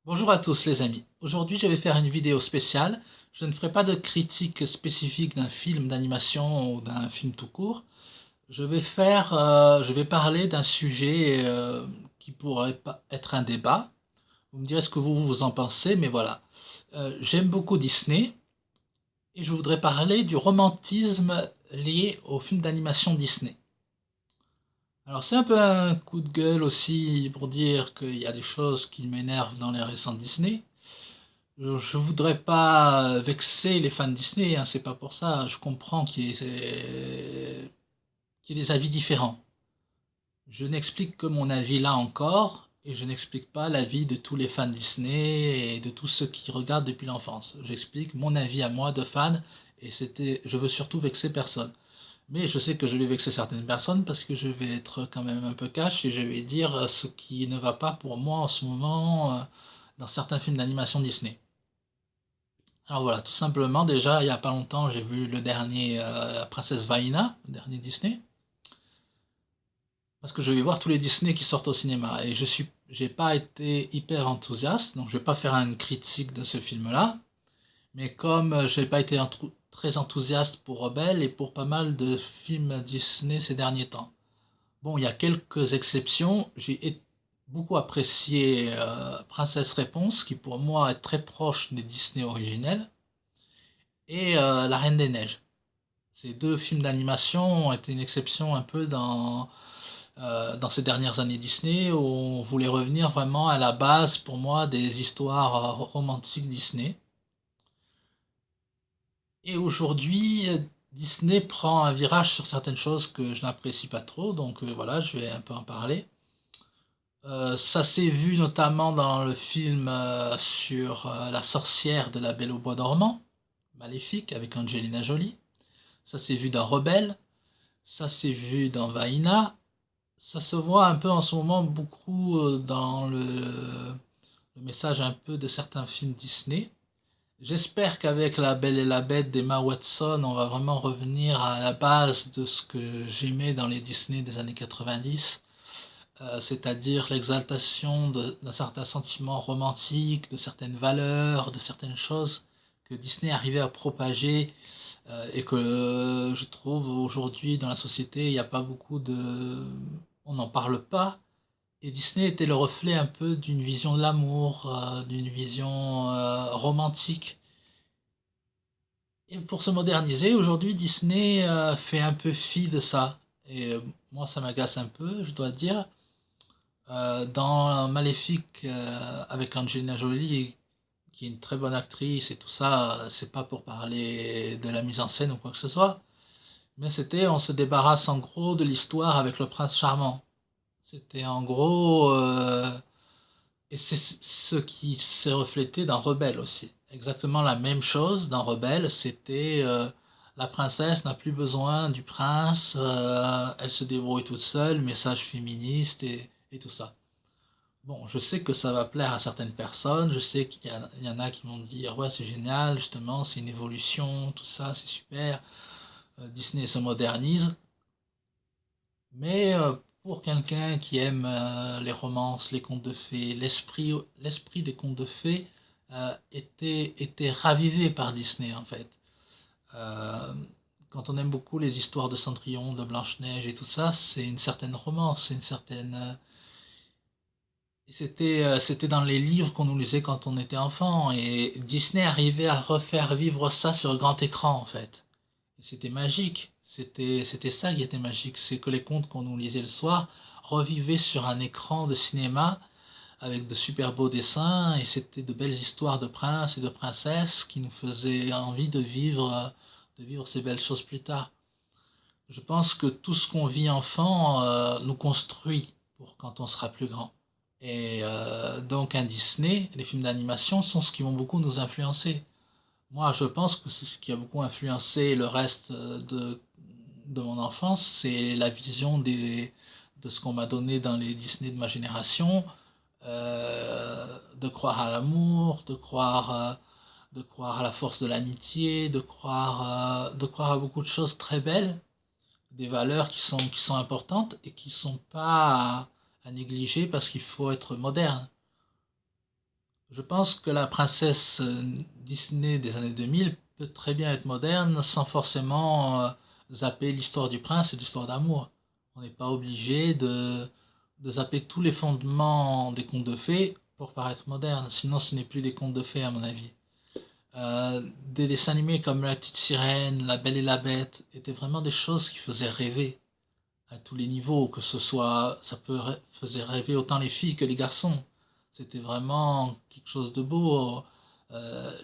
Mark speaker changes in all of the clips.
Speaker 1: Bonjour à tous les amis. Aujourd'hui je vais faire une vidéo spéciale. Je ne ferai pas de critique spécifique d'un film d'animation ou d'un film tout court. Je vais parler d'un sujet qui pourrait pas être un débat. Vous me direz ce que vous en pensez, mais voilà. J'aime beaucoup Disney et je voudrais parler du romantisme lié aux films d'animation Disney. Alors c'est un peu un coup de gueule aussi pour dire qu'il y a des choses qui m'énervent dans les récents Disney. Je voudrais pas vexer les fans Disney, hein, c'est pas pour ça. Je comprends qu'il y ait des avis différents. Je n'explique que mon avis là encore, et je n'explique pas l'avis de tous les fans Disney et de tous ceux qui regardent depuis l'enfance. J'explique mon avis à moi de fan, et je veux surtout vexer personne. Mais je sais que je vais vexer certaines personnes parce que je vais être quand même un peu cash et je vais dire ce qui ne va pas pour moi en ce moment dans certains films d'animation Disney. Alors voilà, tout simplement, déjà, il n'y a pas longtemps, j'ai vu le dernier Princesse Vaina, le dernier Disney, parce que je vais voir tous les Disney qui sortent au cinéma, et j'ai pas été hyper enthousiaste, donc je vais pas faire une critique de ce film-là, mais comme j'ai pas été très enthousiaste pour Rebelle et pour pas mal de films Disney ces derniers temps. Bon, il y a quelques exceptions, beaucoup apprécié Princesse Réponse, qui pour moi est très proche des Disney originels, et La Reine des Neiges. Ces deux films d'animation ont été une exception un peu dans ces dernières années Disney, où on voulait revenir vraiment à la base, pour moi, des histoires romantiques Disney. Et aujourd'hui, Disney prend un virage sur certaines choses que je n'apprécie pas trop, donc voilà, je vais un peu en parler. Ça s'est vu notamment dans le film sur la sorcière de la Belle au bois dormant, Maléfique, avec Angelina Jolie. Ça s'est vu dans Rebelle. Ça s'est vu dans Vaina. Ça se voit un peu en ce moment beaucoup dans le message un peu de certains films Disney. J'espère qu'avec La Belle et la Bête d'Emma Watson, on va vraiment revenir à la base de ce que j'aimais dans les Disney des années 90, c'est-à-dire l'exaltation d'un certain sentiment romantique, de certaines valeurs, de certaines choses que Disney arrivait à propager et que je trouve aujourd'hui dans la société, il n'y a pas beaucoup de... On n'en parle pas. Et Disney était le reflet un peu d'une vision de l'amour, d'une vision romantique. Et pour se moderniser, aujourd'hui, Disney fait un peu fi de ça. Et moi, ça m'agace un peu, je dois dire. Dans Maléfique, avec Angelina Jolie, qui est une très bonne actrice et tout ça, c'est pas pour parler de la mise en scène ou quoi que ce soit, mais c'était on se débarrasse en gros de l'histoire avec le prince charmant. C'était en gros, et c'est ce qui s'est reflété dans Rebelle aussi. Exactement la même chose dans Rebelle, c'était la princesse n'a plus besoin du prince, elle se débrouille toute seule, message féministe et tout ça. Bon, je sais que ça va plaire à certaines personnes, je sais qu'il y en a qui vont dire ouais c'est génial, justement c'est une évolution, tout ça c'est super, Disney se modernise, mais pour quelqu'un qui aime les romances, les contes de fées, l'esprit des contes de fées était ravivé par Disney en fait. Euh, Quand on aime beaucoup les histoires de Cendrillon, de Blanche-Neige et tout ça, c'est une certaine romance, c'est une certaine... c'était dans les livres qu'on nous lisait quand on était enfant, et Disney arrivait à refaire vivre ça sur grand écran en fait. C'était magique. C'était ça qui était magique. C'est que les contes qu'on nous lisait le soir revivaient sur un écran de cinéma avec de super beaux dessins et c'était de belles histoires de princes et de princesses qui nous faisaient envie de vivre ces belles choses plus tard. Je pense que tout ce qu'on vit enfant nous construit pour quand on sera plus grand. Et donc un Disney, les films d'animation sont ce qui vont beaucoup nous influencer. Moi, je pense que c'est ce qui a beaucoup influencé le reste de mon enfance, c'est la vision de ce qu'on m'a donné dans les Disney de ma génération, de croire à l'amour, de croire à la force de l'amitié, de croire à beaucoup de choses très belles, des valeurs qui sont importantes et qui ne sont pas à négliger parce qu'il faut être moderne. Je pense que la princesse Disney des années 2000 peut très bien être moderne sans forcément zapper l'histoire du prince et l'histoire d'amour. On n'est pas obligé de zapper tous les fondements des contes de fées pour paraître moderne, sinon ce n'est plus des contes de fées à mon avis. Des dessins animés comme La Petite Sirène, La Belle et la Bête étaient vraiment des choses qui faisaient rêver à tous les niveaux, que ce soit, faisait rêver autant les filles que les garçons. C'était vraiment quelque chose de beau.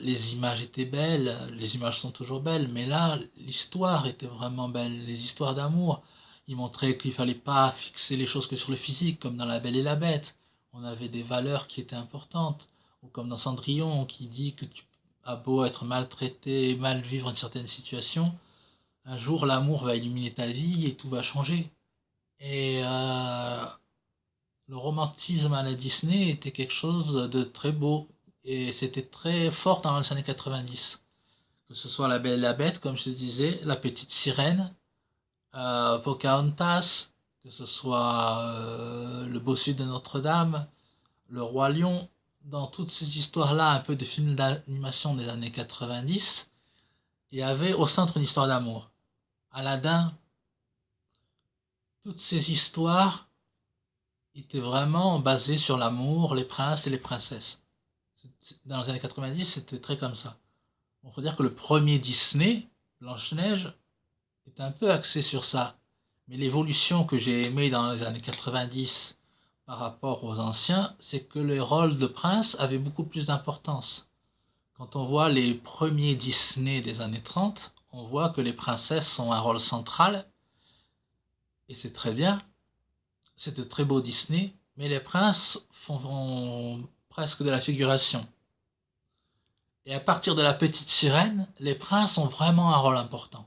Speaker 1: Les images étaient belles, les images sont toujours belles, mais là, l'histoire était vraiment belle. Les histoires d'amour, ils montraient qu'il fallait pas fixer les choses que sur le physique, comme dans La Belle et la Bête. On avait des valeurs qui étaient importantes, ou comme dans Cendrillon, qui dit que tu as beau être maltraité et mal vivre une certaine situation, un jour l'amour va illuminer ta vie et tout va changer. Et le romantisme à la Disney était quelque chose de très beau. Et c'était très fort dans les années 90. Que ce soit La Belle et la Bête, comme je te disais, La Petite Sirène, Pocahontas, que ce soit Le Bossu de Notre-Dame, Le Roi Lion. Dans toutes ces histoires-là, un peu de films d'animation des années 90, il y avait au centre une histoire d'amour. Aladdin, toutes ces histoires étaient vraiment basées sur l'amour, les princes et les princesses. Dans les années 90, c'était très comme ça. On peut dire que le premier Disney, Blanche-Neige, est un peu axé sur ça. Mais l'évolution que j'ai aimée dans les années 90 par rapport aux anciens, c'est que le rôle de prince avait beaucoup plus d'importance. Quand on voit les premiers Disney des années 30, on voit que les princesses ont un rôle central, et c'est très bien. C'est de très beaux Disney, mais les princes font presque de la figuration. Et à partir de La Petite Sirène, les princes ont vraiment un rôle important.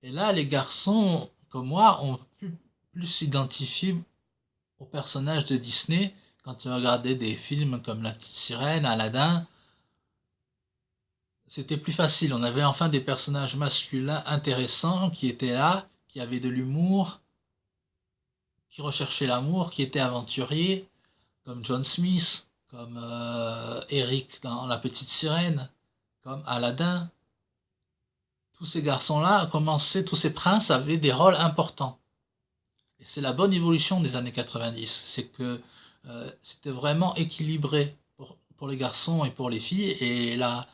Speaker 1: Et là, les garçons, comme moi, ont pu plus s'identifier aux personnages de Disney quand ils regardaient des films comme La Petite Sirène, Aladdin. C'était plus facile. On avait enfin des personnages masculins intéressants qui étaient là, qui avaient de l'humour, qui recherchaient l'amour, qui étaient aventuriers, comme John Smith, comme Eric dans La Petite Sirène, comme Aladdin. Tous ces garçons-là commençaient, tous ces princes avaient des rôles importants. Et c'est la bonne évolution des années 90. C'est que c'était vraiment équilibré pour les garçons et pour les filles. Et là,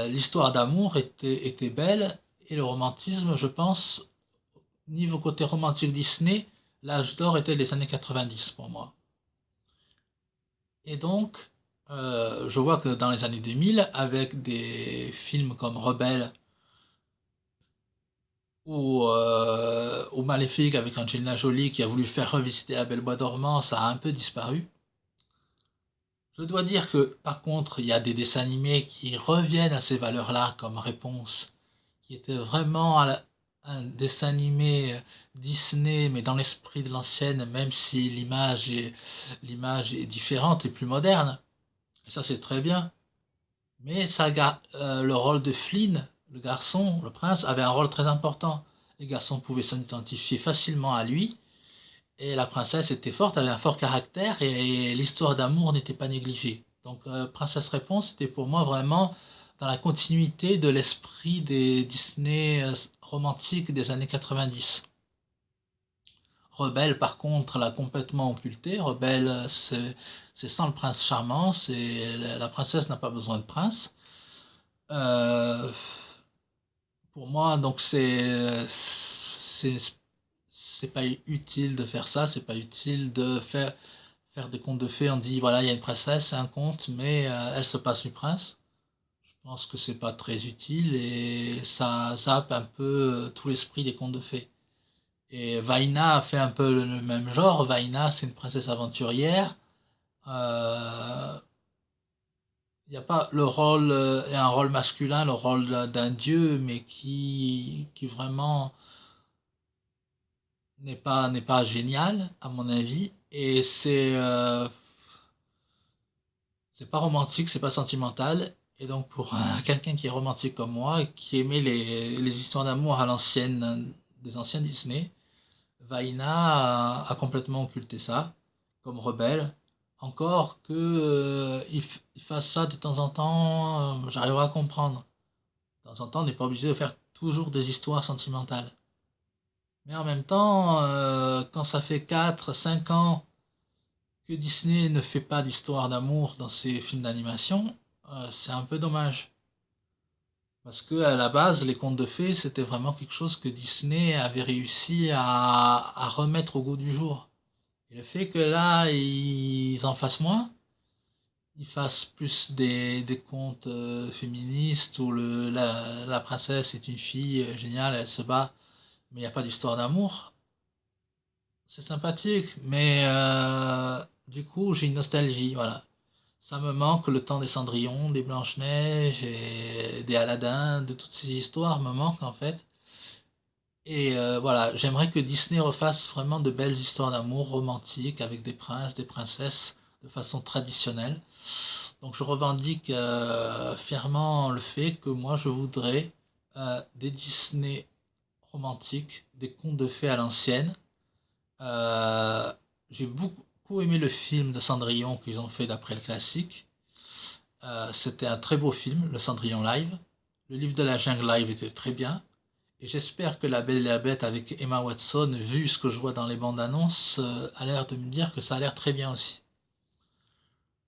Speaker 1: l'histoire d'amour était belle. Et le romantisme, je pense, niveau côté romantique Disney, l'âge d'or était les années 90 pour moi. Et donc, je vois que dans les années 2000, avec des films comme Rebelle ou Maléfique avec Angelina Jolie qui a voulu faire revisiter La Belle Bois dormant, ça a un peu disparu. Je dois dire que, par contre, il y a des dessins animés qui reviennent à ces valeurs-là comme Réponse, qui était vraiment un dessin animé Disney, mais dans l'esprit de l'ancienne, même si l'image est différente et plus moderne. Et ça, c'est très bien. Mais le rôle de Flynn, le garçon, le prince, avait un rôle très important. Les garçons pouvaient s'identifier facilement à lui, et la princesse était forte, avait un fort caractère, et l'histoire d'amour n'était pas négligée. Donc, Princesse Réponse était pour moi vraiment dans la continuité de l'esprit des Disney romantiques des années 90. Rebelle, par contre, l'a complètement occulté. Rebelle, c'est sans le prince charmant, la princesse n'a pas besoin de prince. Euh, pour moi, donc c'est pas utile de faire ça, c'est pas utile de faire des contes de fées. On dit voilà, il y a une princesse, c'est un conte, mais elle se passe du prince. Je pense que c'est pas très utile et ça zappe un peu tout l'esprit des contes de fées. Et Vaina a fait un peu le même genre. Vaina, c'est une princesse aventurière. Euh, Il n'y a pas le rôle, et un rôle masculin, le rôle d'un dieu, mais qui vraiment n'est pas génial, à mon avis. Et c'est pas romantique, c'est pas sentimental. Et donc, pour quelqu'un qui est romantique comme moi, qui aimait les histoires d'amour à l'ancienne, des anciens Disney, Vaina a complètement occulté ça, comme rebelle, encore que il fasse ça de temps en temps, j'arriverai à comprendre. De temps en temps, on n'est pas obligé de faire toujours des histoires sentimentales. Mais en même temps, quand ça fait 4, 5 ans que Disney ne fait pas d'histoire d'amour dans ses films d'animation, c'est un peu dommage. Parce que à la base, les contes de fées, c'était vraiment quelque chose que Disney avait réussi à remettre au goût du jour. Et le fait que là, ils en fassent moins, ils fassent plus des contes féministes où la princesse est une fille géniale, elle se bat, mais il n'y a pas d'histoire d'amour, c'est sympathique, mais du coup, j'ai une nostalgie, voilà. Ça me manque le temps des Cendrillon, des Blanche-Neige et des Aladdin, de toutes ces histoires me manquent en fait. Et voilà, j'aimerais que Disney refasse vraiment de belles histoires d'amour romantiques avec des princes, des princesses de façon traditionnelle. Donc je revendique fièrement le fait que moi je voudrais des Disney romantiques, des contes de fées à l'ancienne. Euh, j'ai beaucoup aimé le film de Cendrillon qu'ils ont fait d'après le classique. C'était un très beau film, le Cendrillon live. Le livre de la jungle live était très bien. Et j'espère que La Belle et la Bête avec Emma Watson, vu ce que je vois dans les bandes annonces, a l'air de me dire que ça a l'air très bien aussi.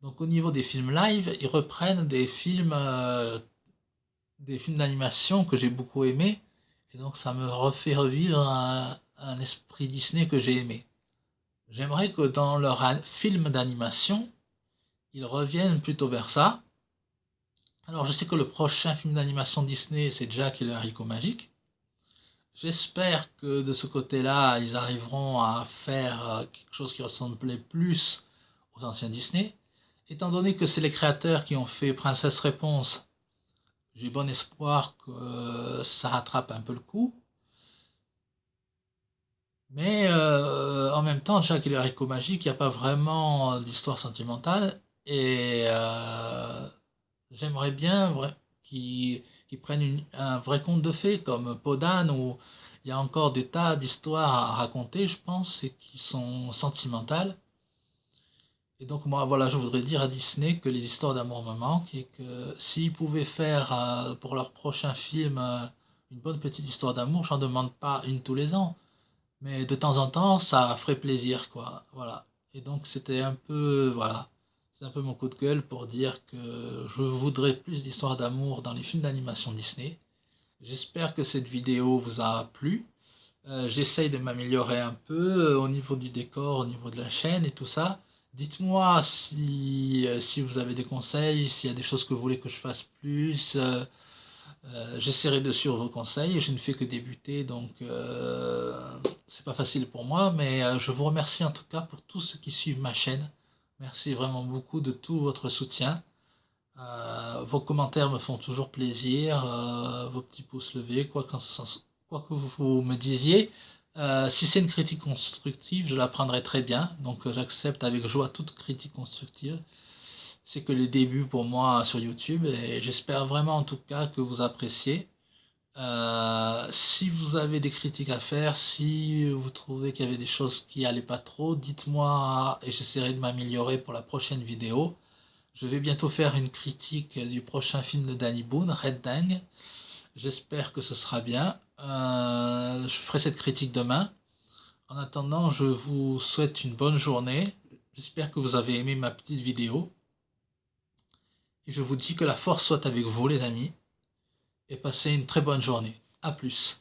Speaker 1: Donc au niveau des films live, ils reprennent des films d'animation que j'ai beaucoup aimés. Et donc ça me refait revivre un esprit Disney que j'ai aimé. J'aimerais que dans leur film d'animation, ils reviennent plutôt vers ça. Alors je sais que le prochain film d'animation Disney, c'est Jack et le haricot magique. J'espère que de ce côté-là, ils arriveront à faire quelque chose qui ressemblait plus aux anciens Disney. Étant donné que c'est les créateurs qui ont fait Princesse Réponse, j'ai bon espoir que ça rattrape un peu le coup. Mais en même temps, Jack et le haricot magique, il n'y a pas vraiment d'histoire sentimentale. Et j'aimerais bien qu'ils prennent un vrai conte de fées comme Podane où il y a encore des tas d'histoires à raconter, je pense, et qui sont sentimentales. Et donc moi, voilà, je voudrais dire à Disney que les histoires d'amour me manquent et que s'ils pouvaient faire pour leur prochain film une bonne petite histoire d'amour, j'en demande pas une tous les ans, mais de temps en temps, ça ferait plaisir, quoi. Voilà. Et donc c'était un peu, voilà, c'est un peu mon coup de gueule pour dire que je voudrais plus d'histoires d'amour dans les films d'animation Disney. J'espère que cette vidéo vous a plu. J'essaye de m'améliorer un peu au niveau du décor, au niveau de la chaîne et tout ça. Dites-moi si vous avez des conseils, s'il y a des choses que vous voulez que je fasse plus. J'essaierai de suivre vos conseils. Je ne fais que débuter, donc c'est pas facile pour moi. Mais je vous remercie en tout cas pour tous ceux qui suivent ma chaîne. Merci vraiment beaucoup de tout votre soutien. Vos commentaires me font toujours plaisir, vos petits pouces levés, quoi que vous me disiez. Si c'est une critique constructive, je la prendrai très bien. Donc j'accepte avec joie toute critique constructive. C'est que le début pour moi sur YouTube et j'espère vraiment en tout cas que vous appréciez. Si vous avez des critiques à faire, si vous trouvez qu'il y avait des choses qui allaient pas trop, dites-moi et j'essaierai de m'améliorer pour la prochaine vidéo. Je vais bientôt faire une critique du prochain film de Danny Boone, Red Dang. J'espère que ce sera bien. Je ferai cette critique demain. En attendant, je vous souhaite une bonne journée. J'espère que vous avez aimé ma petite vidéo. Et je vous dis que la force soit avec vous les amis. Et passez une très bonne journée. A plus.